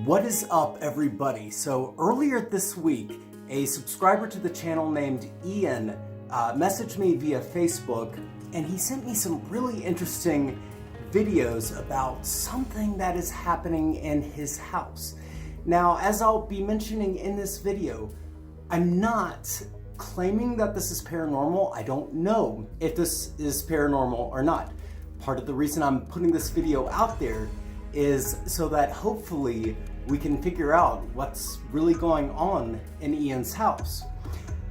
What is up, everybody? So earlier this week, a subscriber to the channel named Ian messaged me via Facebook, and he sent me some really interesting videos about something that is happening in his house. Now, as I'll be mentioning in this video, I'm not claiming that this is paranormal. I don't know if this is paranormal or not. Part of the reason I'm putting this video out there is so that hopefully we can figure out what's really going on in Ian's house.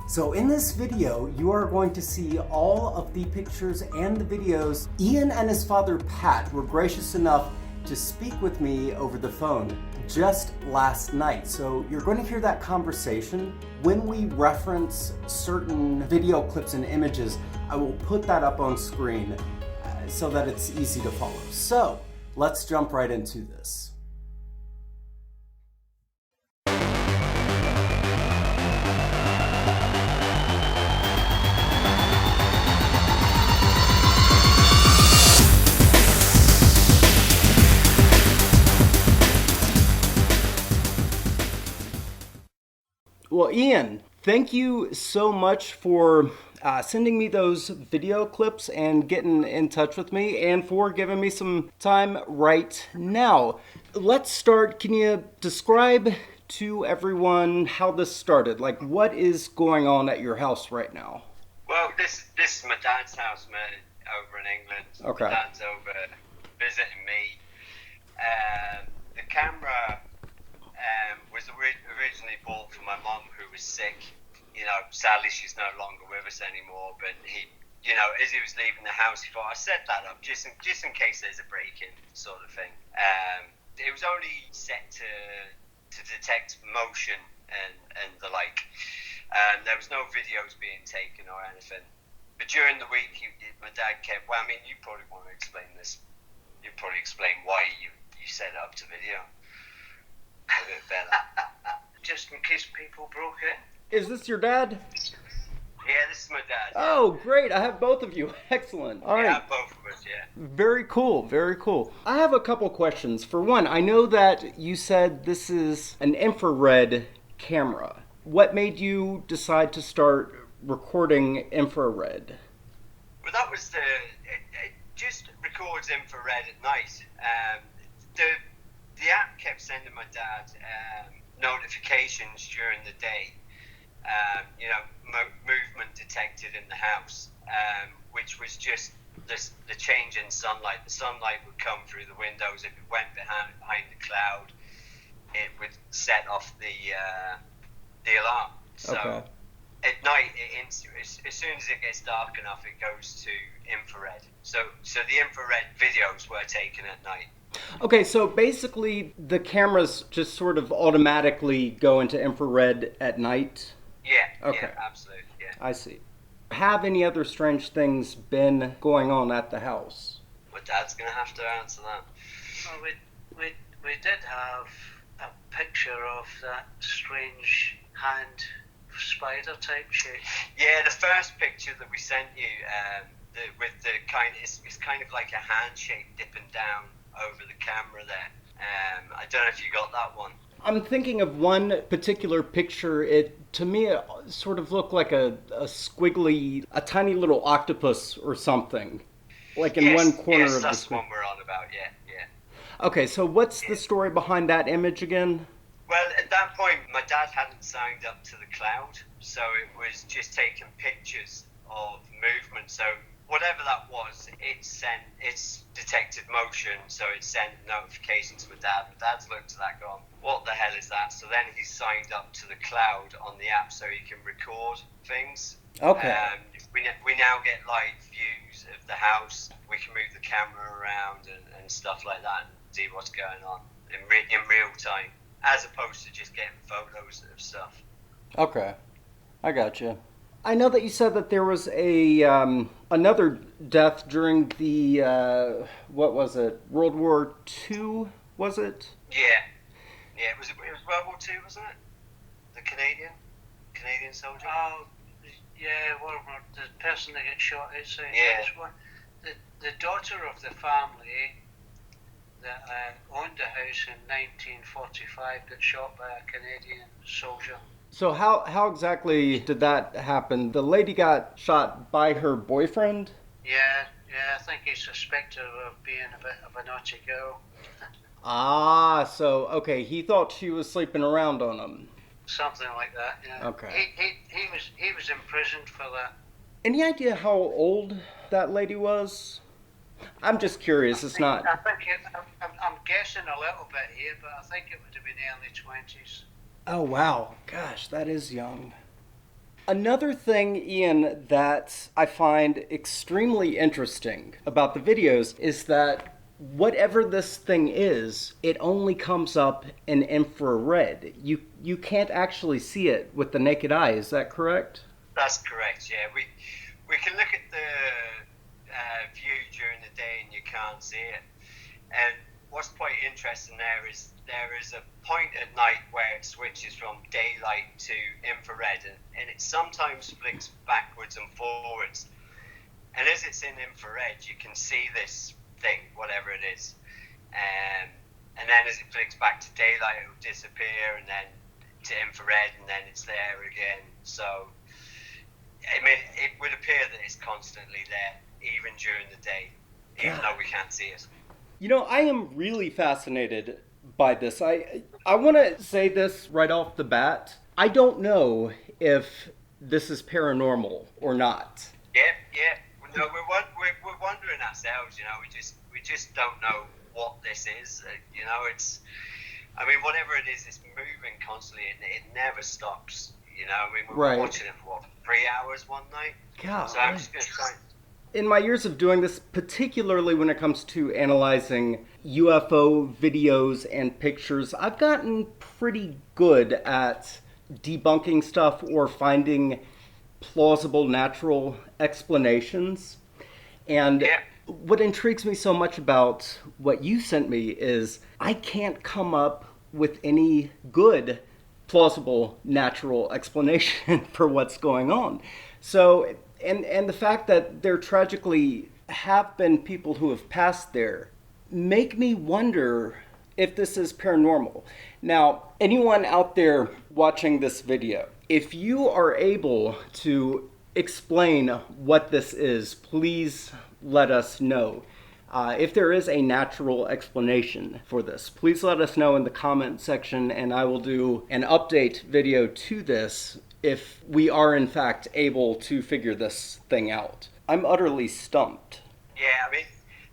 So in this video, you are going to see all of the pictures and the videos. Ian and his father Pat were gracious enough to speak with me over the phone just last night. So you're going to hear that conversation. When we reference certain video clips and images, I will put that up on screen so that it's easy to follow. So let's jump right into this. Well, Ian, thank you so much for sending me those video clips and getting in touch with me, and for giving me some time right now. Let's start. Can you describe to everyone how this started? Like, what is going on at your house right now? Well, this is my dad's house, man, over in England. Okay. My dad's over visiting me. The camera was originally bought for my mum, who was sick. You know, sadly she's no longer with us anymore, but he, you know, as he was leaving the house, he thought, I set that up just in case there's a break-in sort of thing. It was only set to detect motion and the like. There was no videos being taken or anything. But during the week, my dad kept, well, I mean, you probably want to explain this. You probably explain why you set it up to video a bit better. Just in case people broke in. Is this your dad? Yeah, this is my dad. Oh, great. I have both of you. Excellent. All right. Yeah, both of us, yeah. Very cool. Very cool. I have a couple questions. For one, I know that you said this is an infrared camera. What made you decide to start recording infrared? Well, that was it just records infrared at night. The app kept sending my dad notifications during the day. You know, movement detected in the house, which was just the change in sunlight. The sunlight would come through the windows. If it went behind the cloud, it would set off the alarm. So Okay. at night, as soon as it gets dark enough, it goes to infrared. So the infrared videos were taken at night. Okay, so basically the cameras just sort of automatically go into infrared at night? Yeah, Okay. yeah, absolutely, yeah. I see. Have any other strange things been going on at the house? My dad's going to have to answer that. Well, we did have a picture of that strange hand spider type shape. Yeah, the first picture that we sent you, with the it's kind of like a hand shape dipping down over the camera there. I don't know if you got that one. I'm thinking of one particular picture. To me, it sort of looked like a squiggly, a tiny little octopus or something, like in one corner of the that's screen. the one we're on about, yeah. Okay, so what's the story behind that image again? Well, at that point, my dad hadn't signed up to the cloud, so it was just taking pictures of movement. So whatever that was, it's detected motion, so it sent notifications to my dad. My dad's looked at that, gone, what the hell is that? So then he signed up to the cloud on the app so he can record things. Okay. We now get live views of the house. We can move the camera around and stuff like that and see what's going on in real time, as opposed to just getting photos of stuff. Okay, I gotcha. I know that you said that there was another death during the what was it? World War II, was it? Yeah. It was World War II, wasn't it? The Canadian soldier. Oh, yeah, the person that got shot outside. Yeah. The daughter of the family, that owned the house in 1945 got shot by a Canadian soldier. So how exactly did that happen? The lady got shot by her boyfriend? Yeah, I think he's suspected of being a bit of a naughty girl. Ah, so okay, he thought she was sleeping around on him. Something like that, yeah. Okay. He was imprisoned for that. Any idea how old that lady was? I'm just curious. It's not. I'm guessing a little bit here, but I think it would have been early 20s. Oh wow, gosh, that is young. Another thing, Ian, that I find extremely interesting about the videos is that whatever this thing is, it only comes up in infrared. You can't actually see it with the naked eye. Is that correct? That's correct. Yeah, we can look at the view during the day and you can't see it. And what's quite interesting there is a point at night where it switches from daylight to infrared, and it sometimes flicks backwards and forwards. And as it's in infrared, you can see this thing, whatever it is. And then as it flicks back to daylight, it will disappear, and then to infrared, and then it's there again. So, I mean, it would appear that it's constantly there, even during the day, even though we can't see it. You know, I am really fascinated by this. I want to say this right off the bat. I don't know if this is paranormal or not. Yeah. No, we're wondering ourselves. You know, we just don't know what this is. You know, I mean, whatever it is, it's moving constantly, and it never stops. You know, I mean, we were watching it for 3 hours one night. God. So I'm just going to try. In my years of doing this, particularly when it comes to analyzing UFO videos and pictures, I've gotten pretty good at debunking stuff or finding plausible natural explanations. And what intrigues me so much about what you sent me is I can't come up with any good plausible natural explanation for what's going on. So and the fact that there tragically have been people who have passed there make me wonder if this is paranormal. Now, anyone out there watching this video, if you are able to explain what this is, please let us know. If there is a natural explanation for this, please let us know in the comment section, and I will do an update video to this if we are in fact able to figure this thing out. I'm utterly stumped. Yeah, I mean,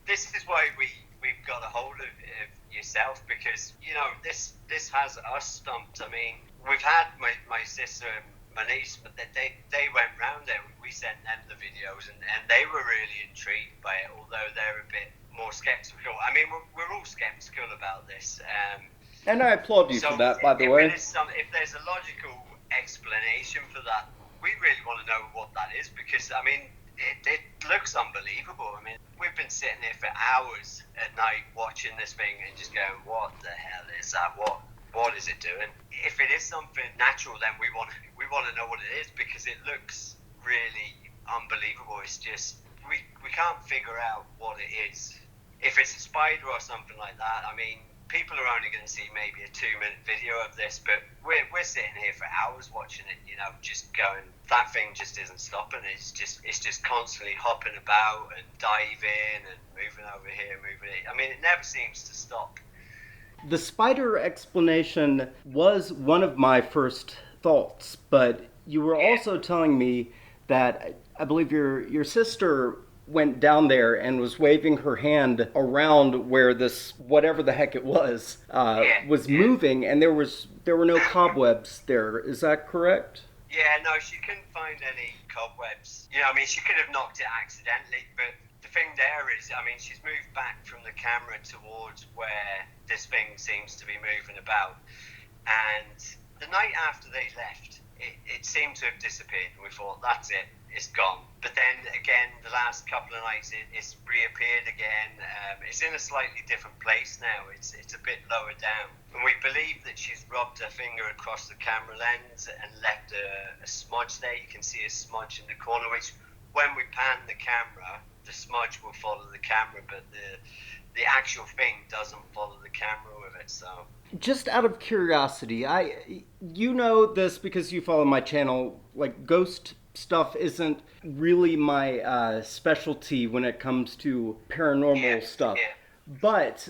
this is why we've got a hold of yourself, because, you know, this has us stumped. I mean, we've had my sister and my niece, but they went round there. We sent them the videos, and they were really intrigued by it, although they're a bit more skeptical. I mean, we're all skeptical about this. And I applaud you for that, by the way. If there's a logical explanation for that, we really want to know what that is, because, I mean, it looks unbelievable. I mean, we've been sitting here for hours at night watching this thing and just going, what the hell is that? What is it doing? If it is something natural, then we want to know what it is, because it looks really unbelievable. It's just we can't figure out what it is. If it's a spider or something like that, I mean, people are only going to see maybe a 2-minute video of this, but we're sitting here for hours watching it, you know, just going, that thing just isn't stopping. It's just constantly hopping about and diving and moving over here, moving it. I mean, it never seems to stop. The spider explanation was one of my first thoughts, but you were also telling me that I believe your sister went down there and was waving her hand around where this, whatever the heck it was moving, and there were no cobwebs there. Is that correct? Yeah, no, she couldn't find any cobwebs. You know, I mean, she could have knocked it accidentally, but the thing there is, I mean, she's moved back from the camera towards where this thing seems to be moving about. And the night after they left, it seemed to have disappeared. And we thought, that's it, it's gone. But then again, the last couple of nights, it's reappeared again. It's in a slightly different place now. It's a bit lower down. And we believe that she's rubbed her finger across the camera lens and left a smudge there. You can see a smudge in the corner, which when we pan the camera, the smudge will follow the camera, but the actual thing doesn't follow the camera with it. So Just out of curiosity, you know this because you follow my channel. Like, ghost stuff isn't really my specialty when it comes to paranormal stuff. But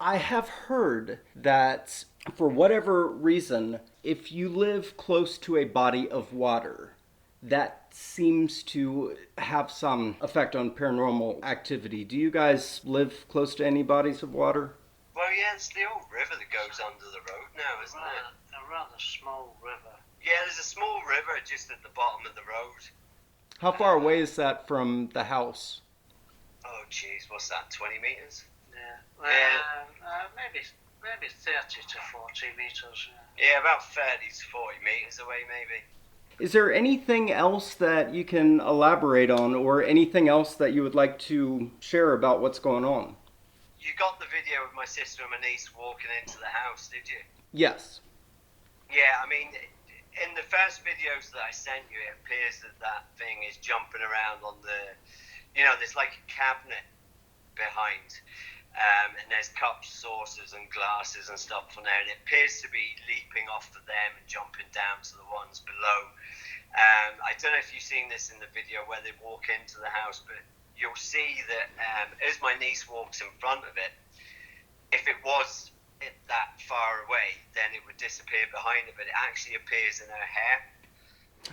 I have heard that for whatever reason, if you live close to a body of water, that seems to have some effect on paranormal activity. Do you guys live close to any bodies of water? Well, yeah, it's the old river that goes under the road now, isn't it? A rather small river. Yeah, there's a small river just at the bottom of the road. How far away is that from the house? Oh, jeez, what's that, 20 meters? Yeah. Maybe 30 to 40 meters. Yeah, about 30 to 40 meters away, maybe. Is there anything else that you can elaborate on, or anything else that you would like to share about what's going on? You got the video of my sister and my niece walking into the house, did you? Yes. Yeah, I mean, in the first videos that I sent you, it appears that that thing is jumping around on the, there's like a cabinet behind, and there's cups, saucers, and glasses and stuff on there, and it appears to be leaping off of them and jumping down to the ones below. I don't know if you've seen this in the video where they walk into the house, but you'll see that as my niece walks in front of it, if it was that far away, then it would disappear behind it, but it actually appears in her hair.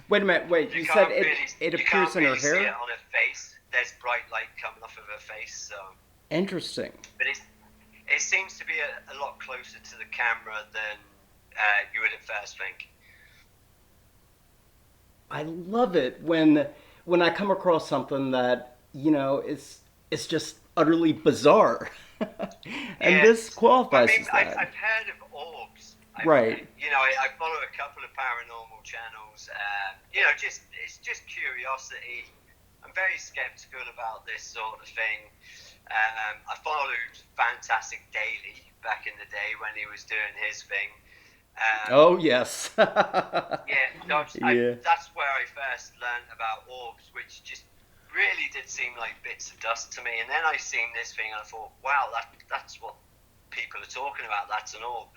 Wait a minute, you said it appears in her hair? You can't really see it on her face. There's bright light coming off of her face, so... Interesting. But it seems to be a lot closer to the camera than you would at first think. I love it when I come across something that, it's just utterly bizarre. And this qualifies as that. I've heard of orbs. Right. I follow a couple of paranormal channels. It's just curiosity. I'm very skeptical about this sort of thing. I followed Fantastic Daily back in the day when he was doing his thing. Oh, yes. That's where I first learned about orbs, which just really did seem like bits of dust to me. And then I seen this thing and I thought, wow, that's what people are talking about. That's an orb.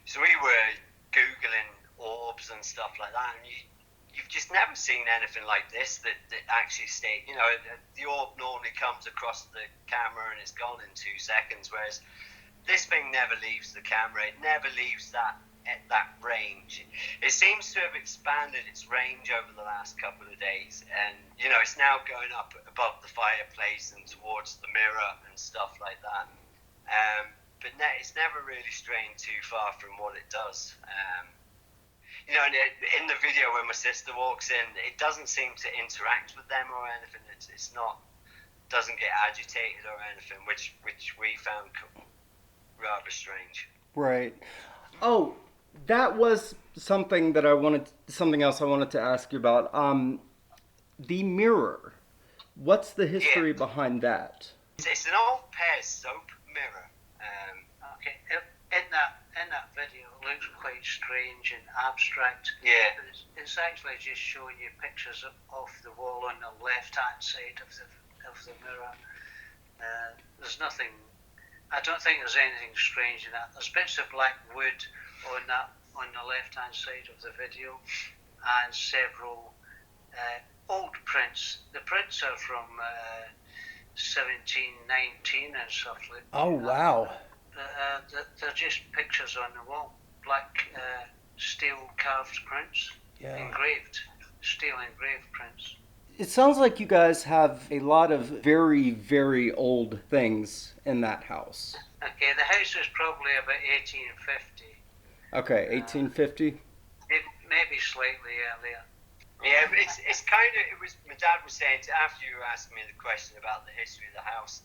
So we were Googling orbs and stuff like that, and you've just never seen anything like this that actually stayed. The orb normally comes across the camera and it's gone in 2 seconds, whereas this thing never leaves the camera. It never leaves that range. It seems to have expanded its range over the last couple of days, and it's now going up above the fireplace and towards the mirror and stuff like that. But it's never really straying too far from what it does. And in the video when my sister walks in, it doesn't seem to interact with them or anything. It's not, doesn't get agitated or anything, which we found rather strange. Right. Oh, that was something else I wanted to ask you about. The mirror. What's the history behind that? It's an old Pear soap mirror. Okay. In that video, it looks quite strange and abstract. Yeah. It's actually just showing you pictures of the wall on the left-hand side of the mirror. There's nothing. I don't think there's anything strange in that. There's bits of black wood on the left-hand side of the video, and several old prints. The prints are from 1719 and stuff like that. Oh, wow. They're just pictures on the wall, black steel carved prints, engraved prints. It sounds like you guys have a lot of very, very old things in that house. Okay, the house was probably about 1850. Okay, 1850? Maybe slightly earlier. Yeah, it's kind of, my dad was saying, after you were asking me the question about the history of the house,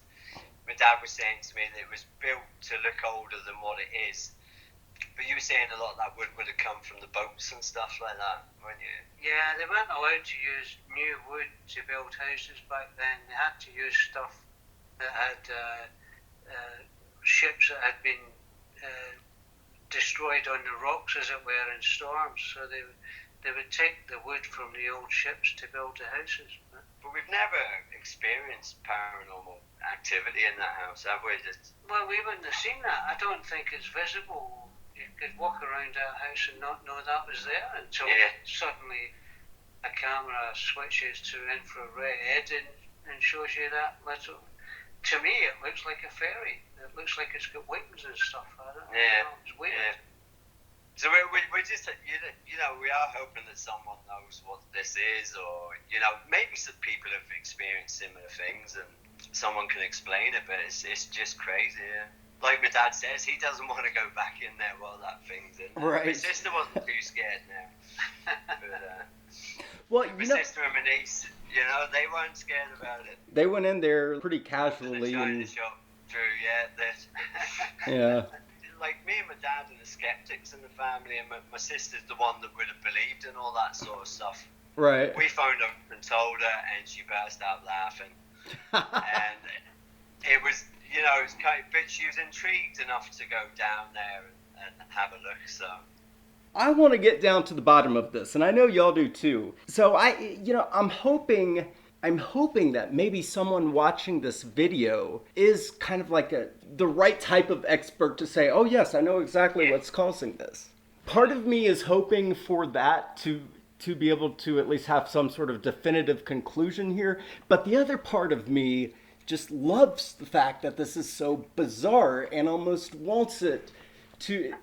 my dad was saying to me that it was built to look older than what it is. But you were saying a lot of that wood would have come from the boats and stuff like that, weren't you? Yeah, they weren't allowed to use new wood to build houses back then. They had to use stuff that had ships that had been destroyed on the rocks, as it were, in storms. So they would take the wood from the old ships to build the houses. But But we've never experienced paranormal activity in that house, have we? Well, we wouldn't have seen that. I don't think it's visible. You could walk around our house and not know that was there until suddenly a camera switches to infrared and shows you that little. To me, it looks like a fairy. It looks like it's got wings and stuff. I don't know. It's weird. Yeah. So we're just, we are hoping that someone knows what this is, or, maybe some people have experienced similar things and someone can explain it, but it's just crazy, yeah. Like my dad says, he doesn't want to go back in there while that thing's in there. Right. My sister wasn't too scared now. But, well, my sister and my niece, they weren't scared about it. They went in there pretty casually. And shop through, yeah. Like me and my dad are the skeptics in the family, and my sister's the one that would have believed in all that sort of stuff. Right. We phoned her and told her, and she burst out laughing. And it was, it was but she was intrigued enough to go down there and have a look. So I want to get down to the bottom of this, and I know y'all do too. So I'm hoping that maybe someone watching this video is kind of like the right type of expert to say, oh yes, I know exactly what's causing this. Part of me is hoping for that to be able to at least have some sort of definitive conclusion here. But the other part of me just loves the fact that this is so bizarre and almost wants it to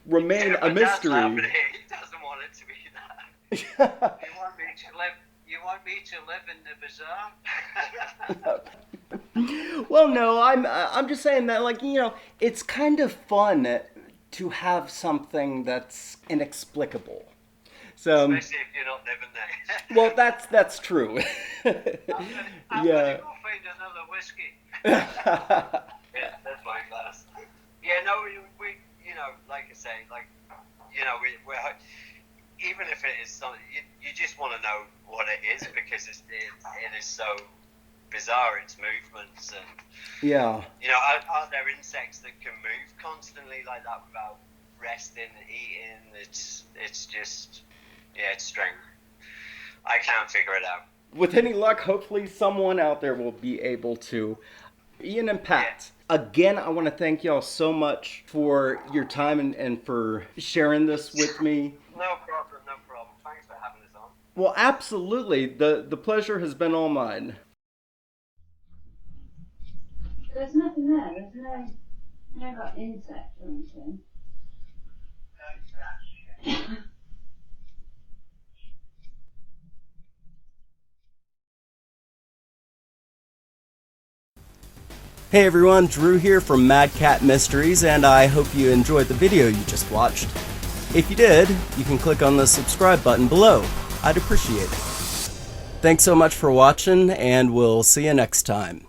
remain a mystery. He doesn't want it to be that. You want me to live in the bizarre? Well, no, I'm just saying that, it's kind of fun to have something that's inexplicable. So, especially if you're not living there. Well, that's true. I'm gonna go find another whiskey. Yeah, that's my class. Yeah, no, we like I say, we're even if it is something, you just want to know what it is, because it is so bizarre, its movements, and are there insects that can move constantly like that without resting and eating? It's just, it's strange. I can't figure it out. With any luck, hopefully someone out there will be able to. Ian and Pat, again, I want to thank y'all so much for your time and for sharing this with me. No problem. Thanks for having us on. Well, absolutely. The pleasure has been all mine. There's nothing there. There's no like insect or anything. Hey everyone, Drew here from Mad Cat Mysteries, and I hope you enjoyed the video you just watched. If you did, you can click on the subscribe button below. I'd appreciate it. Thanks so much for watching, and we'll see you next time.